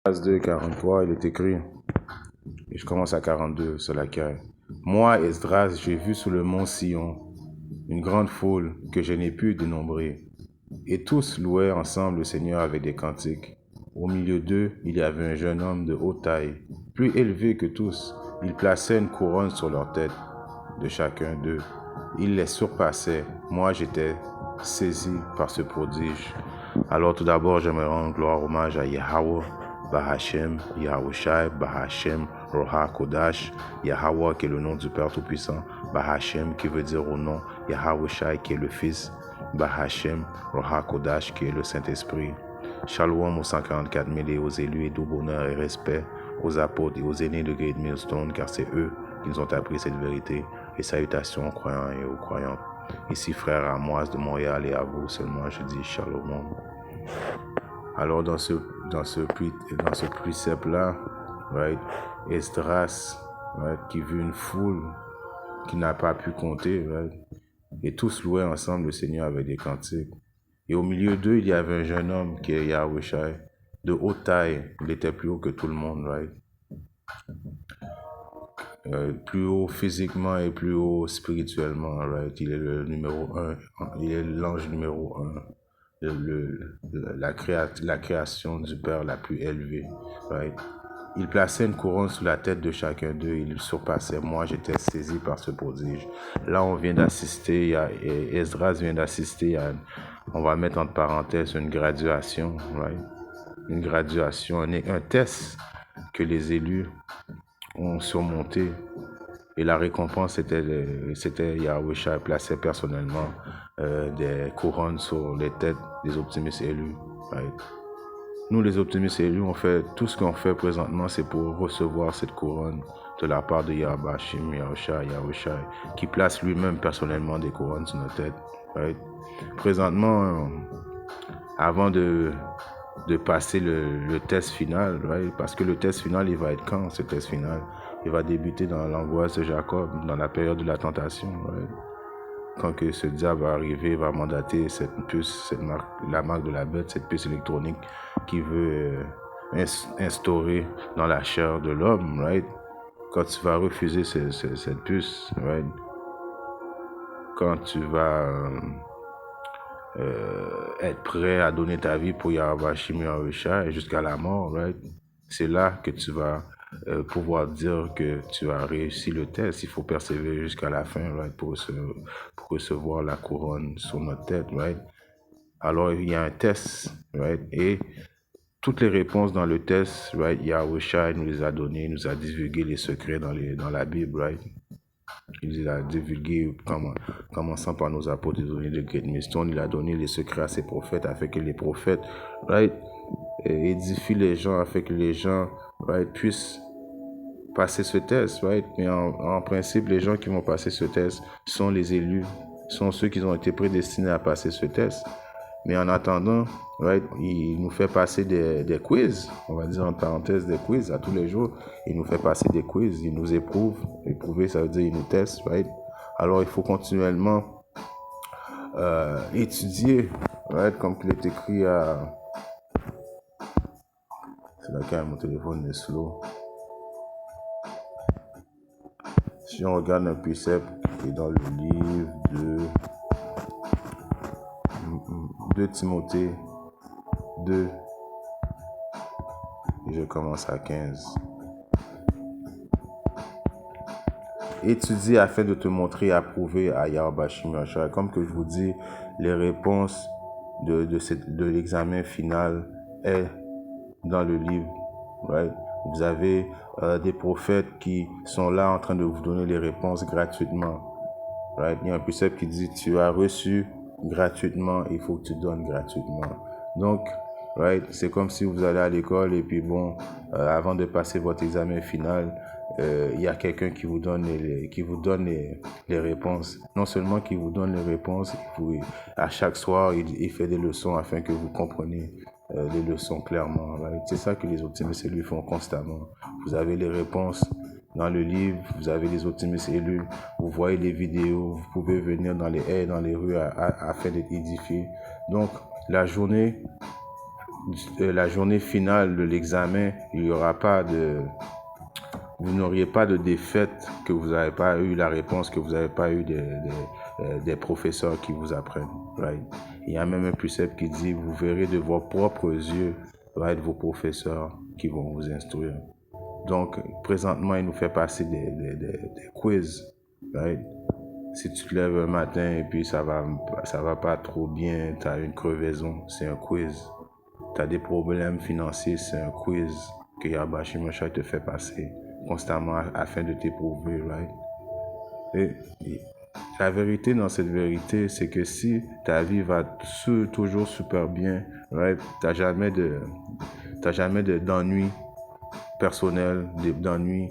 Phase 2, 43, il est écrit, et je commence à 42 sur la caille. Moi, Esdras, j'ai vu sous le mont Sion une grande foule que je n'ai pu dénombrer, et tous louaient ensemble le Seigneur avec des cantiques. Au milieu d'eux, il y avait un jeune homme de haute taille, plus élevé que tous. Il plaçait une couronne sur leur tête de chacun d'eux. Il les surpassait. Moi, j'étais saisi par ce prodige. Alors tout d'abord, j'aimerais rendre gloire hommage à Yahweh, Bahashem, Yahushai, Bahashem, Roha Kodash, Yahweh qui est le nom du Père Tout-Puissant, Bahashem qui veut dire au nom, Yahushai qui est le Fils, Bahashem, Roha Kodash qui est le Saint-Esprit. Shalom aux 144 000 et aux élus et tout bonheur et respect aux apôtres et aux aînés de Great Millstone, car c'est eux qui nous ont appris cette vérité. Et salutations aux croyants et aux croyantes. Ici frère Amoise de Montréal et à vous seulement je dis Shalom. Alors dans ce précepte-là, right, Esdras, right, qui vit une foule qui n'a pas pu compter, right, et tous louaient ensemble le Seigneur avec des cantiques. Et au milieu d'eux, il y avait un jeune homme qui est Yahushai, de haute taille. Il était plus haut que tout le monde, right? Plus haut physiquement et plus haut spirituellement, right? Il est le numéro 1, il est l'ange numéro 1. La création du Père la plus élevée, right? Il plaçait une couronne sous la tête de chacun d'eux, il le surpassait. Moi, j'étais saisi par ce prodige. Là, on vient d'assister, Esdras vient d'assister à, on va mettre entre parenthèses, une graduation, right? Une graduation, un test que les élus ont surmonté. Et la récompense, c'était Yahushua plaçait personnellement des couronnes sur les têtes des optimistes élus, right? Nous, les optimistes élus, on fait tout ce qu'on fait présentement, c'est pour recevoir cette couronne de la part de Yahbashim, Yahushai, qui place lui-même personnellement des couronnes sur nos têtes. Right? Présentement, avant de passer le test final, right? Parce que le test final, il va être quand, ce test final? Il va débuter dans l'angoisse de Jacob, dans la période de la tentation. Right? Quand que ce diable va arriver, va mandater cette puce, la marque de la bête, cette puce électronique qui veut instaurer dans la chair de l'homme, right? Quand tu vas refuser cette puce, right? Quand tu vas être prêt à donner ta vie pour Yahweh Yahushua jusqu'à la mort, right? C'est là que tu vas pouvoir dire que tu as réussi le test. Il faut persévérer jusqu'à la fin, right? Pour recevoir la couronne sur notre tête, right? Alors, il y a un test, right? Et toutes les réponses dans le test, right? Yahushua nous les a données, il nous a divulgué les secrets dans la Bible, right? Il les a divulgués, commençant par nos apôtres de Great Millstone. Il a donné les secrets à ses prophètes, afin que les prophètes, right, édifient les gens, afin que les gens, right, puissent passer ce test, right? Mais en principe, les gens qui vont passer ce test sont les élus, sont ceux qui ont été prédestinés à passer ce test. Mais en attendant, right, il nous fait passer des quiz, on va dire en parenthèse des quiz à tous les jours. Il nous fait passer des quiz, il nous éprouve. Éprouver, ça veut dire il nous teste, right? Alors il faut continuellement étudier, right, comme il est écrit à... C'est là quand mon téléphone est slow. Si on regarde un précepte qui est dans le livre de Timothée 2, et je commence à 15. Étudie afin de te montrer approuvé à Yahbashim Yahushua. Comme que je vous dis, les réponses de l'examen final est dans le livre, right? Vous avez des prophètes qui sont là en train de vous donner les réponses gratuitement, right? Il y a un précepte qui dit tu as reçu gratuitement, il faut que tu donnes gratuitement. Donc, right, c'est comme si vous allez à l'école et puis bon, avant de passer votre examen final, il y a quelqu'un qui vous donne les réponses. Non seulement qui vous donne les réponses, à chaque soir, il fait des leçons afin que vous compreniez les leçons clairement. Right? C'est ça que les optimistes lui font constamment. Vous avez les réponses dans le livre, vous avez les optimistes élus, vous voyez les vidéos, vous pouvez venir dans les haies, dans les rues afin d'être édifié. Donc, la journée la journée finale de l'examen, il y aura pas de, vous n'auriez pas de défaite que vous n'avez pas eu la réponse, que vous n'avez pas eu des professeurs qui vous apprennent. Right? Il y a même un précepte qui dit, vous verrez de vos propres yeux, right, vos professeurs qui vont vous instruire. Donc, présentement, il nous fait passer des quiz. Right? Si tu te lèves un matin et puis ça va pas trop bien, tu as une crevaison, c'est un quiz. Tu as des problèmes financiers, c'est un quiz que Yahweh Shimashai te fait passer constamment afin de t'éprouver, right? Et la vérité dans cette vérité, c'est que si ta vie va toujours super bien, right? T'as jamais d'ennui personnel, d'ennuis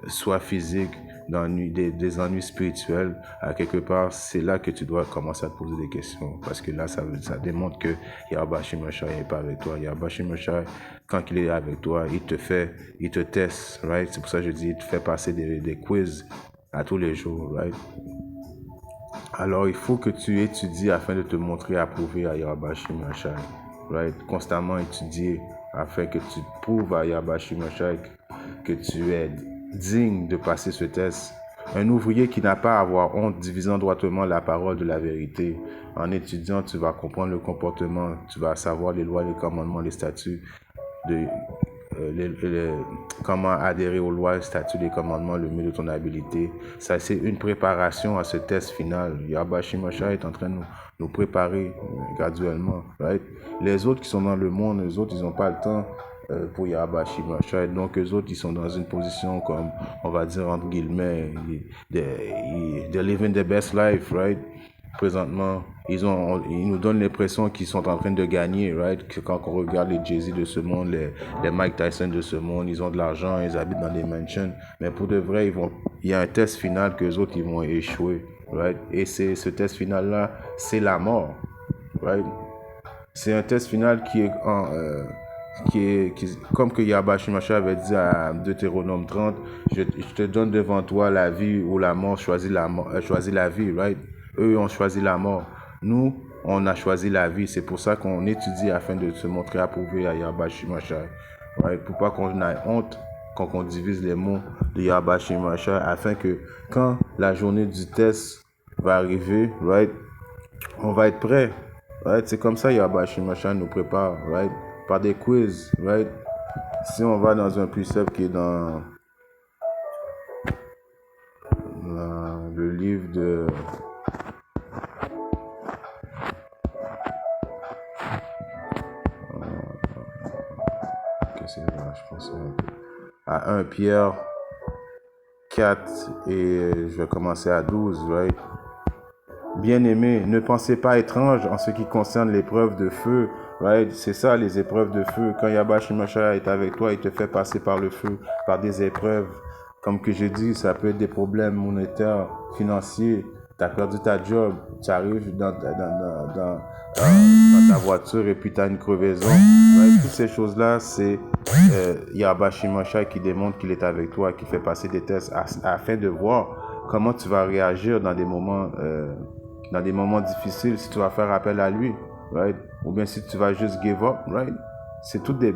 soit physiques, des ennuis spirituels, à quelque part, c'est là que tu dois commencer à te poser des questions. Parce que là, ça démontre que Yahweh Shimashai n'est pas avec toi. Yahweh Shimashai, quand il est avec toi, il te teste, right? C'est pour ça que je dis, il te fait passer des quiz à tous les jours, right? Alors, il faut que tu étudies afin de te montrer approuvé à Yahweh Shimashai, right? Constamment étudier afin que tu prouves à Yahweh Shimashai que tu es digne de passer ce test. Un ouvrier qui n'a pas à avoir honte, divisant droitement la parole de la vérité. En étudiant, tu vas comprendre le comportement, tu vas savoir les lois, les commandements, les statuts, comment adhérer aux lois, les statuts, les commandements, le mieux de ton habilité. Ça, c'est une préparation à ce test final. Yahweh Shimashai est en train de nous préparer graduellement. Right? Les autres qui sont dans le monde, les autres, ils n'ont pas le temps pour Yahweh Shimashai. Donc, eux autres, ils sont dans une position comme, on va dire, entre guillemets, they're living the best life, right? Présentement, ils nous donnent l'impression qu'ils sont en train de gagner, right? Que quand on regarde les Jay-Z de ce monde, les Mike Tyson de ce monde, ils ont de l'argent, ils habitent dans des mansions. Mais pour de vrai, il y a un test final que les autres, ils vont échouer, right? Et ce test final-là, c'est la mort, right? C'est un test final qui est comme que Yahweh Shimashai avait dit à Deutéronome 30, je te donne devant toi la vie ou la mort, choisis la vie, right? Eux ont choisi la mort. Nous, on a choisi la vie. C'est pour ça qu'on étudie afin de se montrer approuvé à Yahweh Shimashai, right? Pour pas qu'on ait honte quand on divise les mots de Yahweh Shimashai, afin que quand la journée du test va arriver, right, on va être prêt. Right? C'est comme ça Yahweh Shimashai nous prépare, right? Par des quiz, right? Si on va dans un précepte qui est dans le livre de qu'est-ce que c'est là? Je pense à 1 Pierre 4 et je vais commencer à 12, right? Bien-aimés, ne pensez pas étrange en ce qui concerne l'épreuve de feu. Right? C'est ça, les épreuves de feu. Quand Yahweh Shimashai est avec toi, il te fait passer par le feu, par des épreuves. Comme que je dis, ça peut être des problèmes monétaires, financiers. Tu as perdu ta job, tu arrives dans ta voiture et puis tu as une crevaison. Right? Toutes ces choses-là, c'est Yahweh Shimashai qui démontre qu'il est avec toi, qui fait passer des tests afin de voir comment tu vas réagir dans des moments difficiles, si tu vas faire appel à lui, right? Ou bien si tu vas juste give up, right? C'est toutes des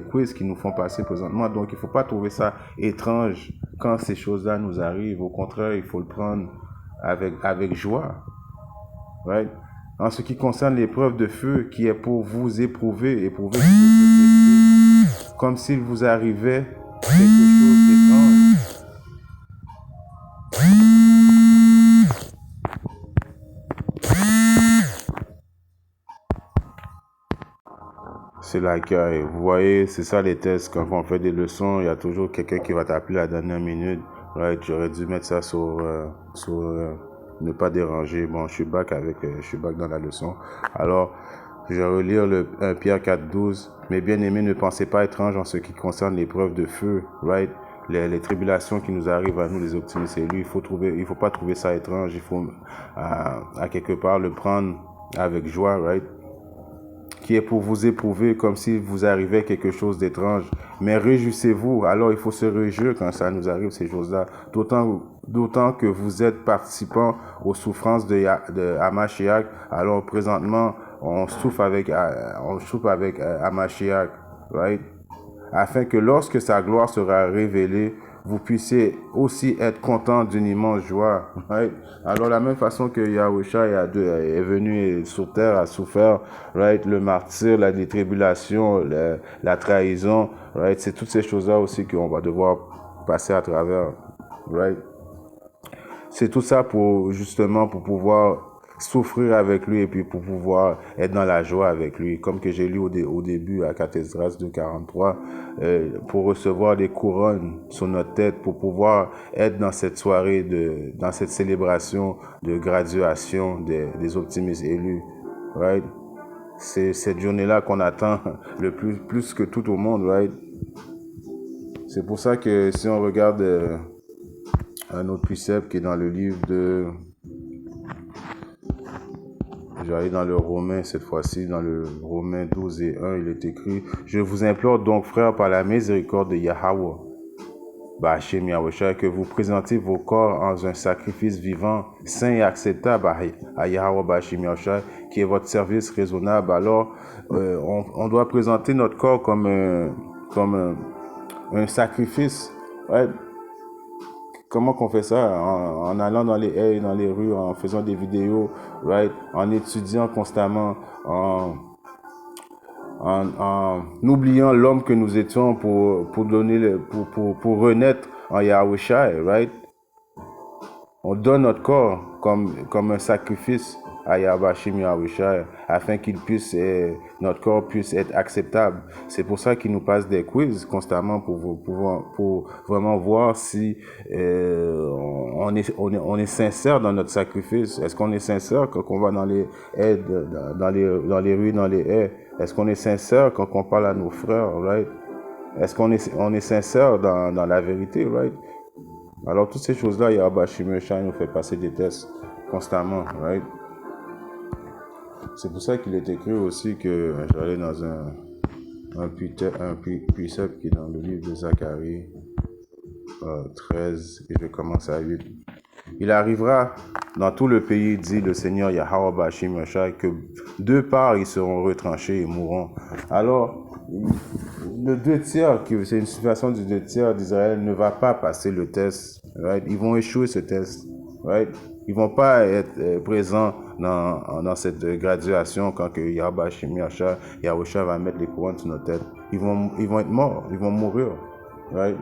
quiz qui nous font passer présentement. Donc, il ne faut pas trouver ça étrange quand ces choses-là nous arrivent. Au contraire, il faut le prendre avec joie, right? En ce qui concerne l'épreuve de feu qui est pour vous éprouver comme s'il vous arrivait quelque chose d'étrange. C'est l'accueil. Vous voyez, c'est ça les tests. Quand on fait des leçons, il y a toujours quelqu'un qui va t'appeler à la dernière minute. Right? J'aurais dû mettre ça sur ne pas déranger. Bon, je suis back dans la leçon. Alors, je vais relire le 1 Pierre 4:12. Mes bien-aimés, ne pensez pas étrange en ce qui concerne l'épreuve de feu. Right? Les tribulations qui nous arrivent à nous, les optimistes élus, il faut pas trouver ça étrange. Il faut à quelque part le prendre avec joie, right? Qui est pour vous éprouver comme si vous arrivait quelque chose d'étrange. Mais réjouissez-vous. Alors, il faut se réjouir quand ça nous arrive, ces choses-là. D'autant que vous êtes participants aux souffrances de Hamashiach. Alors, présentement, on souffre avec Hamashiach, right? Afin que lorsque sa gloire sera révélée, vous puissiez aussi être content d'une immense joie. Right? Alors, la même façon que Yahusha est venu sur terre, a souffert, right? Le martyr, la tribulation, la trahison, right? C'est toutes ces choses-là aussi qu'on va devoir passer à travers. Right? C'est tout ça justement pour pouvoir souffrir avec lui et puis pour pouvoir être dans la joie avec lui. Comme que j'ai lu au début à Cathésras 2:43, pour recevoir des couronnes sur notre tête, pour pouvoir être dans cette soirée, dans cette célébration de graduation des optimistes élus. Right? C'est cette journée-là qu'on attend le plus que tout au monde. Right? C'est pour ça que si on regarde un autre précepte qui est dans le livre de... J'arrive dans le Romain cette fois-ci, dans le Romain 12:1, il est écrit « Je vous implore donc, frères, par la miséricorde de Yahweh, Ba'ashem Yahushua, que vous présentez vos corps en un sacrifice vivant, saint et acceptable à Yahweh Ba'ashem Yahushua, qui est votre service raisonnable. » Alors, on doit présenter notre corps comme un sacrifice. Ouais. Comment qu'on fait ça? En allant dans les haies, dans les rues, en faisant des vidéos, right? En étudiant constamment, en oubliant l'homme que nous étions pour donner pour renaître en Yahushua, right? On donne notre corps comme un sacrifice à Yahbashim Yahushua afin notre corps puisse être acceptable. C'est pour ça qu'il nous passe des quiz constamment pour vraiment voir si on est sincère dans notre sacrifice. Est-ce qu'on est sincère quand on va dans les haies, dans les rues, dans les haies? Est-ce qu'on est sincère quand on parle à nos frères, right? Est-ce qu'on est sincère dans la vérité, right? Alors, toutes ces choses-là, Yahbashim Yahushua nous fait passer des tests constamment, right? C'est pour ça qu'il est écrit aussi que j'allais dans un précepte qui est dans le livre de Zacharie 13 et je commence à 8. Il arrivera dans tout le pays, dit le Seigneur Yahweh Ba'ashem Yahushua, que deux parts ils seront retranchés et mourront. Alors, le 2/3, c'est une situation du 2/3 d'Israël, ne va pas passer le test. Right? Ils vont échouer ce test. Right? Ils vont pas être présents dans cette graduation quand que Yahbashim Yahushua va mettre les couronnes sur notre tête. Ils vont être morts, ils vont mourir. Right?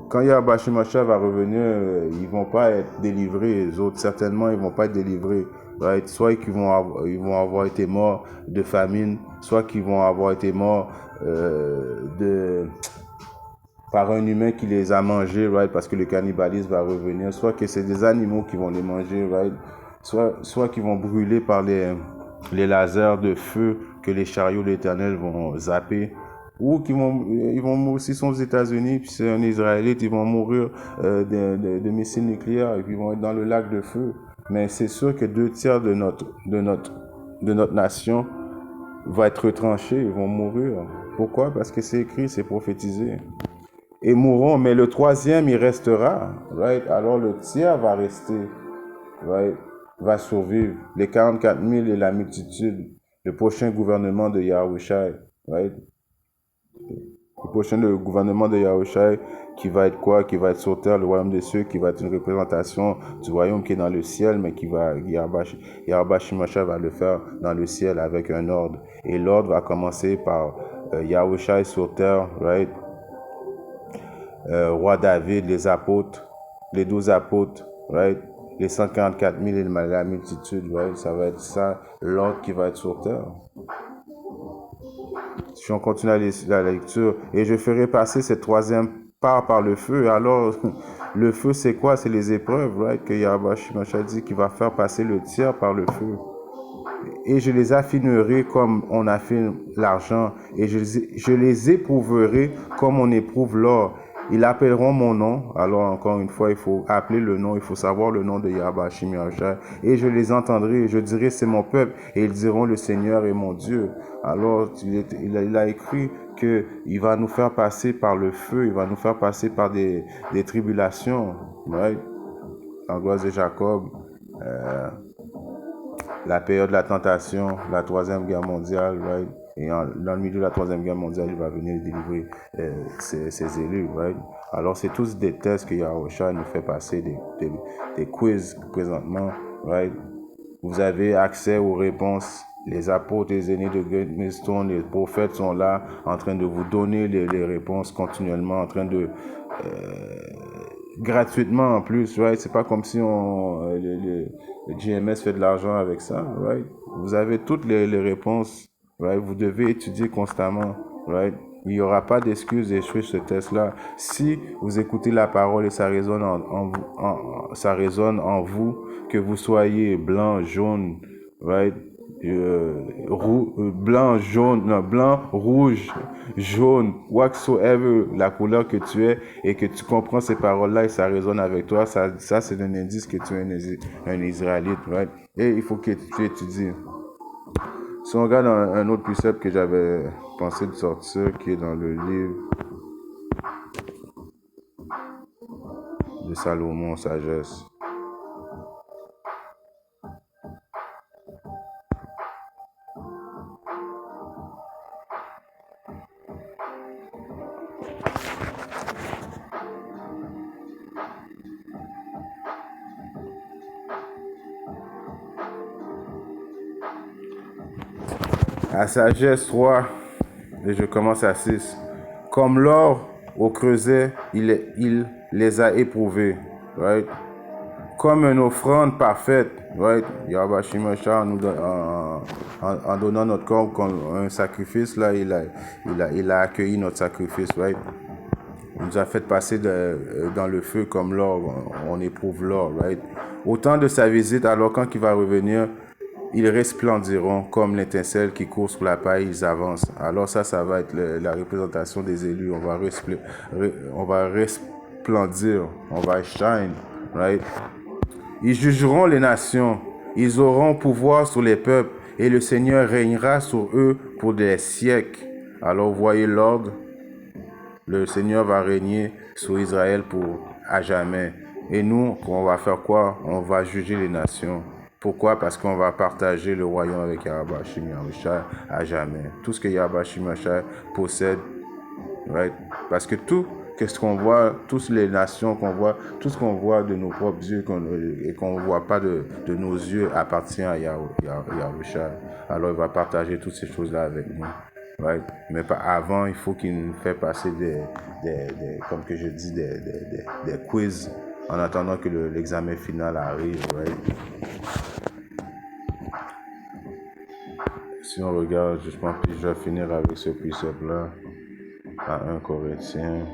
Quand Yahbashim Yahushua va revenir, ils vont pas être délivrés. Les autres, certainement, ils vont pas être délivrés. Right? Soit ils vont avoir été morts de famine, soit qu'ils vont avoir été morts par un humain qui les a mangés, right? Parce que le cannibalisme va revenir, soit que c'est des animaux qui vont les manger, right? Soit qu'ils vont brûler par les lasers de feu que les chariots de l'Éternel vont zapper, ou ils vont mourir, s'ils sont aux États-Unis, puis c'est un Israélite, ils vont mourir de missiles nucléaires, et puis ils vont être dans le lac de feu. Mais c'est sûr que 2/3 de notre nation va être retranchés, ils vont mourir. Pourquoi? Parce que c'est écrit, c'est prophétisé. Et mourront, mais le 3e, il restera, right? Alors le tiers va rester, right? Va survivre. Les 44 000 et la multitude, le prochain gouvernement de Yahushua, right? Le prochain gouvernement de Yahushua, qui va être quoi? Qui va être sur terre, le royaume des cieux, qui va être une représentation du royaume qui est dans le ciel, mais Yahbashim Yahushua va le faire dans le ciel avec un ordre. Et l'ordre va commencer par Yahushua sur terre, right? Roi David, les apôtres, les 12 apôtres, right? Les 144 000 et la multitude, right? Ça va être ça, l'ordre qui va être sur terre. Si on continue la lecture, et je ferai passer cette 3e part par le feu. Alors, le feu, c'est quoi? C'est les épreuves, right? Que Yahbashim Yahushua dit qu'il va faire passer le tiers par le feu. Et je les affinerai comme on affine l'argent, et je les éprouverai comme on éprouve l'or. Ils appelleront mon nom. Alors, encore une fois, il faut appeler le nom, il faut savoir le nom de Yahbashim Yahushua. Et je les entendrai, et je dirai, c'est mon peuple, et ils diront, le Seigneur est mon Dieu. Alors, il a écrit qu'il va nous faire passer par le feu, il va nous faire passer par des tribulations. Right? L'angoisse de Jacob. la période de la tentation, la Troisième Guerre mondiale, right? Et dans le milieu de la Troisième Guerre mondiale, il va venir délivrer ses élus, right? Alors, c'est tous des tests que Yahushua nous fait passer, des quiz présentement, right? Vous avez accès aux réponses. Les apôtres, les aînés de Great Millstone, les prophètes sont là en train de vous donner les réponses continuellement, en train de gratuitement en plus, right? C'est pas comme si le GMS fait de l'argent avec ça, right? Vous avez toutes les réponses, right? Vous devez étudier constamment, right? Il n'y aura pas d'excuse d'échouer ce test-là. Si vous écoutez la parole et ça résonne ça résonne en vous, que vous soyez blanc, jaune, right? Blanc, jaune, non, blanc, rouge, jaune, whatsoever la couleur que tu es et que tu comprends ces paroles-là et ça résonne avec toi, ça c'est un indice que tu es un Israélite, right? Et il faut que tu étudies. Si on regarde un autre précepte que j'avais pensé de sortir, qui est dans le livre de Salomon, Sagesse. À Sagesse 3, et je commence à 6. Comme l'or au creuset, il les a éprouvés, right? Comme une offrande parfaite, right? Yahweh Shimashah, en donnant notre corps comme un sacrifice, là, il a accueilli notre sacrifice, right? Il nous a fait passer dans le feu comme l'or, on éprouve l'or, right? Au temps de sa visite, alors quand il va revenir, ils resplendiront comme l'étincelle qui court sur la paille, ils avancent. Alors ça va être la représentation des élus. On va resplendir, on va shine, right? Ils jugeront les nations, ils auront pouvoir sur les peuples, et le Seigneur régnera sur eux pour des siècles. Alors voyez l'ordre, le Seigneur va régner sur Israël à jamais. Et nous, on va faire quoi? On va juger les nations. Pourquoi? Parce qu'on va partager le royaume avec Yahweh Shimashah à jamais. Tout ce que Yahweh Shimashah possède, right? Parce que tout ce qu'on voit, toutes les nations qu'on voit, tout ce qu'on voit de nos propres yeux et qu'on ne voit pas de nos yeux appartient à Yahushua. Alors il va partager toutes ces choses-là avec nous. Right? Mais avant, il faut qu'il nous fasse passer comme que je dis, des quiz en attendant que l'examen final arrive. Right? Si on regarde, je pense que je vais finir avec ce précepte-là à 1 Corinthiens.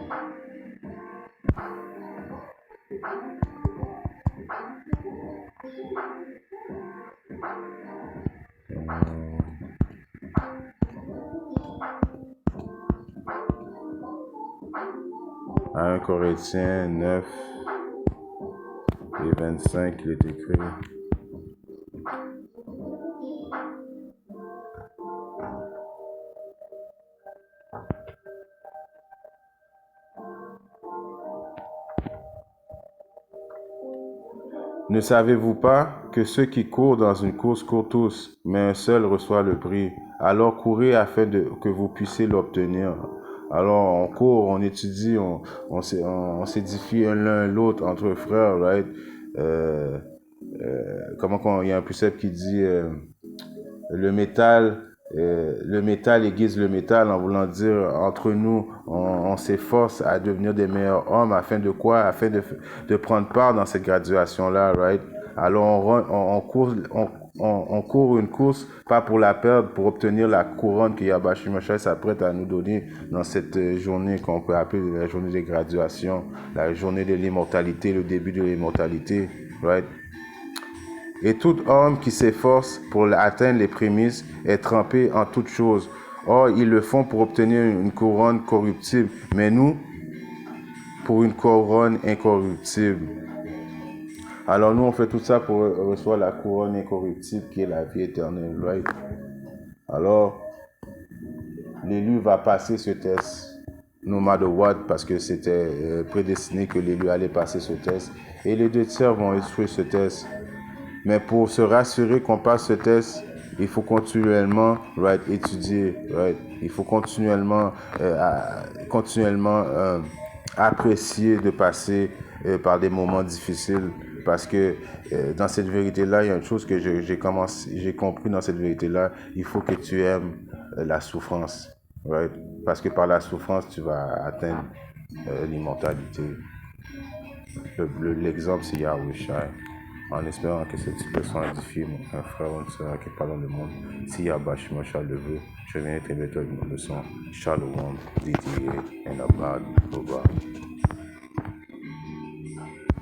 À 1 Corinthiens 9 et 25, il est écrit. Ne savez-vous pas que ceux qui courent dans une course courent tous, mais un seul reçoit le prix? Alors courez afin que vous puissiez l'obtenir. Alors on court, on étudie, on s'édifie l'un l'autre entre frères, right? Il y a un précepte qui dit le métal aiguise le métal, en voulant dire entre nous, on s'efforce à devenir des meilleurs hommes afin de quoi? Afin de prendre part dans cette graduation-là, right? Alors on court une course, pas pour la perdre, pour obtenir la couronne que Yahweh Shimashah s'apprête à nous donner dans cette journée qu'on peut appeler la journée de graduation, la journée de l'immortalité, le début de l'immortalité, right? Et tout homme qui s'efforce pour atteindre les prémices est trempé en toutes choses. Or, ils le font pour obtenir une couronne corruptible, mais nous, pour une couronne incorruptible. Alors nous, on fait tout ça pour recevoir la couronne incorruptible qui est la vie éternelle, right? Alors, l'élu va passer ce test, no matter what, parce que c'était prédestiné que l'élu allait passer ce test. Et les 2 tiers vont échouer ce test. Mais pour se rassurer qu'on passe ce test, il faut continuellement, right, étudier, right. Il faut continuellement, apprécier de passer par des moments difficiles parce que dans cette vérité-là, il y a une chose que j'ai compris dans cette vérité-là, il faut que tu aimes la souffrance, right? Parce que par la souffrance, tu vas atteindre l'immortalité. L'exemple, c'est Yahweh Shai. En espérant que cette leçon édifie un frère ou une sœur qui parle dans le monde, si Yahweh Shai le veut, je viens très bientôt avec une leçon. Shalom, Didier, et Abad, Boba.